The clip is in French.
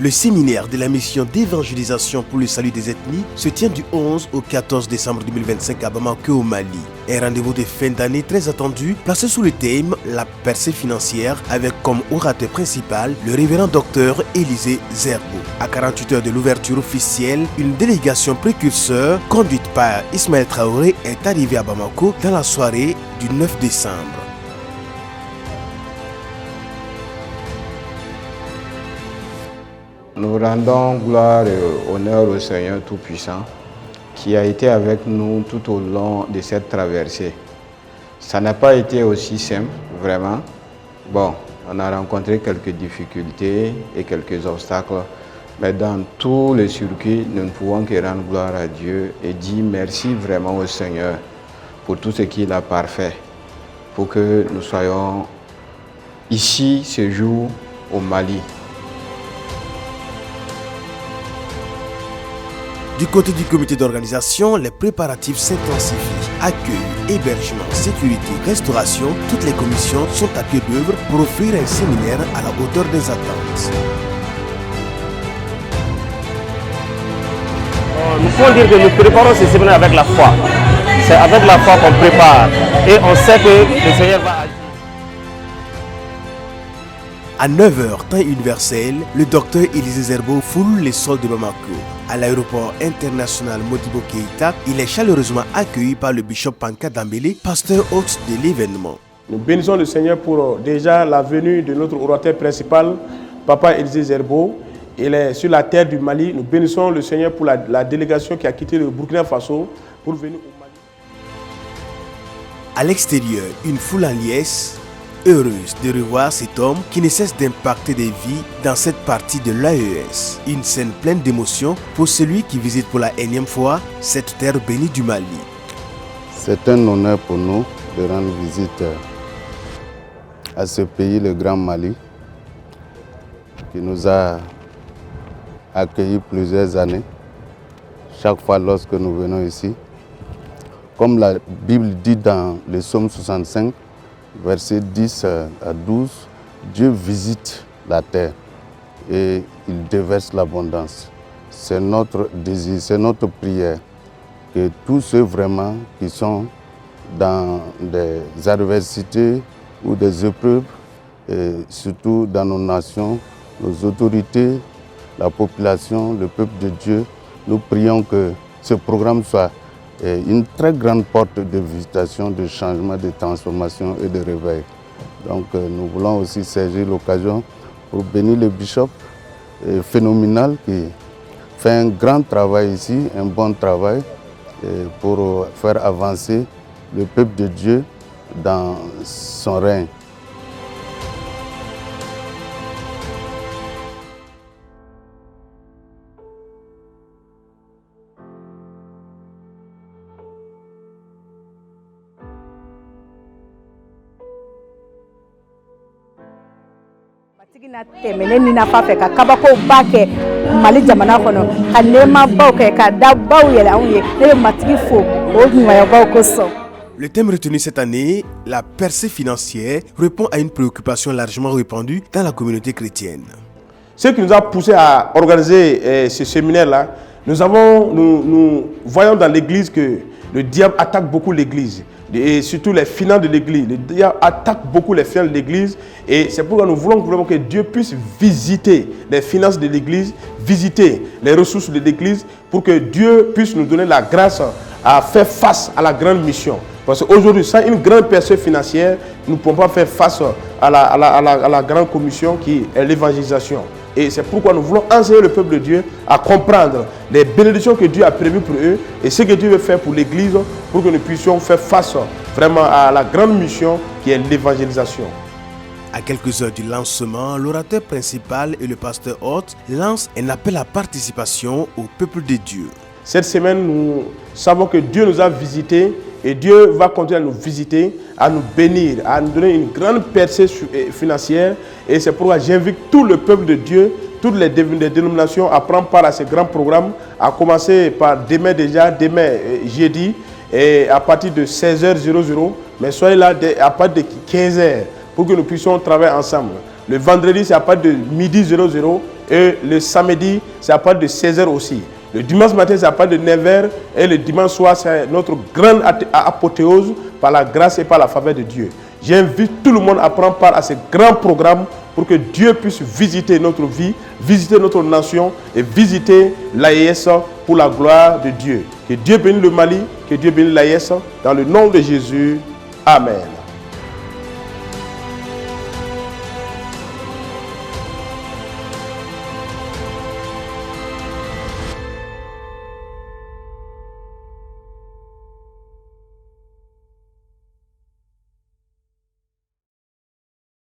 Le séminaire de la mission d'évangélisation pour le salut des ethnies se tient du 11 au 14 décembre 2025 à Bamako au Mali. Un rendez-vous de fin d'année très attendu, placé sous le thème « La percée financière » avec comme orateur principal le révérend docteur Élisée Zerbo. À 48 heures de l'ouverture officielle, une délégation précurseur conduite par Ismaël Traoré est arrivée à Bamako dans la soirée du 9 décembre. Nous rendons gloire et honneur au Seigneur Tout-Puissant qui a été avec nous tout au long de cette traversée. Ça n'a pas été aussi simple, vraiment. Bon, on a rencontré quelques difficultés et quelques obstacles, mais dans tous les circuits, nous ne pouvons que rendre gloire à Dieu et dire merci vraiment au Seigneur pour tout ce qu'il a parfait, pour que nous soyons ici ce jour au Mali. Du côté du comité d'organisation, les préparatifs s'intensifient. Accueil, hébergement, sécurité, restauration, toutes les commissions sont à pied d'œuvre pour offrir un séminaire à la hauteur des attentes. Nous pouvons dire que nous préparons ce séminaire avec la foi. C'est avec la foi qu'on prépare et on sait que le Seigneur va agir. À 9h, temps universel, le docteur Élisée Zerbo foule les sols de Bamako. À l'aéroport international Modibo Keïta, il est chaleureusement accueilli par le bishop Panka Dambélé, pasteur hôte de l'événement. Nous bénissons le Seigneur pour déjà la venue de notre orateur principal, Papa Élisée Zerbo. Il est sur la terre du Mali. Nous bénissons le Seigneur pour la délégation qui a quitté le Burkina Faso pour venir au Mali. À l'extérieur, une foule en liesse, heureuse de revoir cet homme qui ne cesse d'impacter des vies dans cette partie de l'AES. Une scène pleine d'émotions pour celui qui visite pour la énième fois cette terre bénie du Mali. C'est un honneur pour nous de rendre visite à ce pays, le Grand Mali, qui nous a accueillis plusieurs années, chaque fois lorsque nous venons ici. Comme la Bible dit dans le psaume 65, versets 10 à 12, Dieu visite la terre et il déverse l'abondance. C'est notre désir, c'est notre prière que tous ceux vraiment qui sont dans des adversités ou des épreuves, et surtout dans nos nations, nos autorités, la population, le peuple de Dieu, nous prions que ce programme soit une très grande porte de visitation, de changement, de transformation et de réveil. Donc nous voulons aussi saisir l'occasion pour bénir le bishop phénoménal qui fait un grand travail ici, un bon travail pour faire avancer le peuple de Dieu dans son règne. Le thème retenu cette année, la percée financière, répond à une préoccupation largement répandue dans la communauté chrétienne. Ce qui nous a poussé à organiser ce séminaire-là, nous voyons dans l'Église que le diable attaque beaucoup l'Église. Et surtout les finances de l'Église. Le diable attaque beaucoup les finances de l'Église. Et c'est pourquoi nous voulons vraiment que Dieu puisse visiter les finances de l'Église, visiter les ressources de l'Église, pour que Dieu puisse nous donner la grâce à faire face à la grande mission. Parce qu'aujourd'hui, sans une grande percée financière, nous ne pouvons pas faire face à la grande commission qui est l'évangélisation. Et c'est pourquoi nous voulons enseigner le peuple de Dieu à comprendre les bénédictions que Dieu a prévues pour eux et ce que Dieu veut faire pour l'Église pour que nous puissions faire face vraiment à la grande mission qui est l'évangélisation. À quelques heures du lancement, l'orateur principal et le pasteur hôte lancent un appel à participation au peuple de Dieu. Cette semaine, nous savons que Dieu nous a visités et Dieu va continuer à nous visiter, à nous bénir, à nous donner une grande percée financière. Et c'est pourquoi j'invite tout le peuple de Dieu, toutes les dénominations à prendre part à ce grand programme, à commencer par demain jeudi, et à partir de 16h00, mais soyez là à partir de 15h pour que nous puissions travailler ensemble. Le vendredi, c'est à partir de midi 00 Et le samedi, c'est à partir de 16h aussi. Le dimanche matin, c'est à partir de 9h. Et le dimanche soir, c'est notre grande apothéose par la grâce et par la faveur de Dieu. J'invite tout le monde à prendre part à ce grand programme pour que Dieu puisse visiter notre vie, visiter notre nation et visiter l'AES pour la gloire de Dieu. Que Dieu bénisse le Mali, que Dieu bénisse l'AES. Dans le nom de Jésus, Amen.